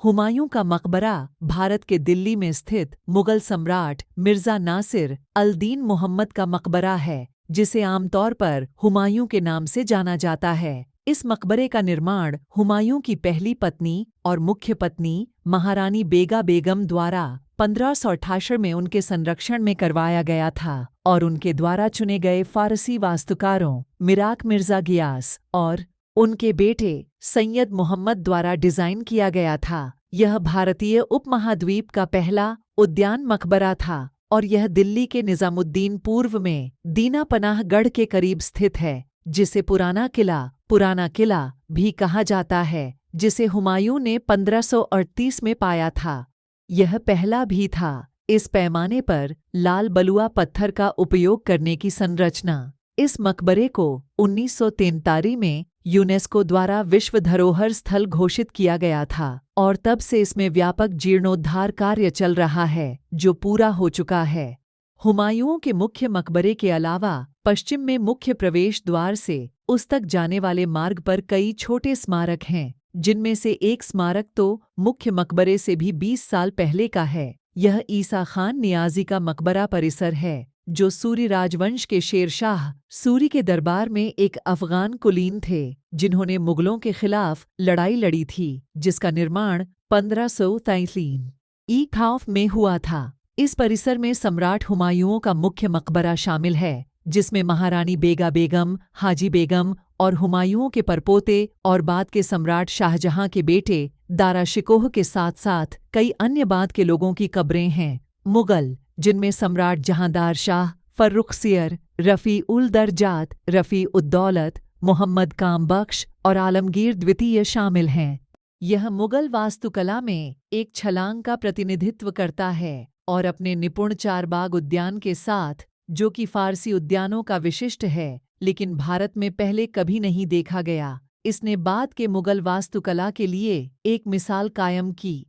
हुमायूं का मकबरा भारत के दिल्ली में स्थित मुगल सम्राट मिर्जा नासिर अल-दीन मोहम्मद का मकबरा है, जिसे आमतौर पर हुमायूं के नाम से जाना जाता है। इस मकबरे का निर्माण हुमायूं की पहली पत्नी और मुख्य पत्नी महारानी बेगा बेगम द्वारा 1568 में उनके संरक्षण में करवाया गया था और उनके द्वारा चुने गए फारसी वास्तुकारों मिराक मिर्जा गियास और उनके बेटे सैयद मोहम्मद द्वारा डिजाइन किया गया था। यह भारतीय उपमहाद्वीप का पहला उद्यान मकबरा था और यह दिल्ली के निजामुद्दीन पूर्व में दीना पनाह गढ़ के करीब स्थित है, जिसे पुराना किला भी कहा जाता है, जिसे हुमायूं ने 1538 में पाया था। यह पहला भी था। इस पैमाने पर लाल बलुआ पत्थर का उपयोग करने की संरचना। इस मकबरे को 1943 में यूनेस्को द्वारा विश्व धरोहर स्थल घोषित किया गया था और तब से इसमें व्यापक जीर्णोद्धार कार्य चल रहा है, जो पूरा हो चुका है। हुमायूं के मुख्य मकबरे के अलावा पश्चिम में मुख्य प्रवेश द्वार से उस तक जाने वाले मार्ग पर कई छोटे स्मारक हैं, जिनमें से एक स्मारक तो मुख्य मकबरे से भी 20 साल पहले का है। यह ईसा खान नियाज़ी का मकबरा परिसर है, जो सूरी राजवंश के शेरशाह सूरी के दरबार में एक अफगान कुलीन थे, जिन्होंने मुगलों के खिलाफ लड़ाई लड़ी थी, जिसका निर्माण 1543 खौफ में हुआ था। इस परिसर में सम्राट हुमायूं का मुख्य मकबरा शामिल है, जिसमें महारानी बेगा बेगम, हाजी बेगम और हुमायूं के परपोते और बाद के सम्राट शाहजहां के बेटे दारा शिकोह के साथ साथ कई अन्य बाद के लोगों की कब्रें हैं। मुगल, जिनमें सम्राट जहांदार शाह, फर्रुखसियर, रफ़ी-उल-दरजात, रफ़ी-उद-दौलत, मोहम्मद काम बख्श और आलमगीर द्वितीय शामिल हैं। यह मुगल वास्तुकला में एक छलांग का प्रतिनिधित्व करता है और अपने निपुण चारबाग उद्यान के साथ, जो कि फारसी उद्यानों का विशिष्ट है लेकिन भारत में पहले कभी नहीं देखा गया, इसने बाद के मुगल वास्तुकला के लिए एक मिसाल कायम की।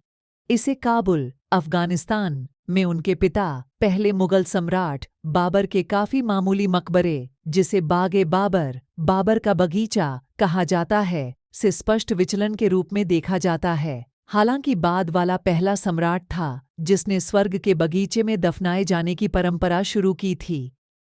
इसे काबुल, अफगानिस्तान में उनके पिता पहले मुगल सम्राट बाबर के काफी मामूली मकबरे, जिसे बाग-ए-बाबर, बाबर का बगीचा कहा जाता है, से स्पष्ट विचलन के रूप में देखा जाता है। हालांकि बाद वाला पहला सम्राट था जिसने स्वर्ग के बगीचे में दफनाए जाने की परंपरा शुरू की थी।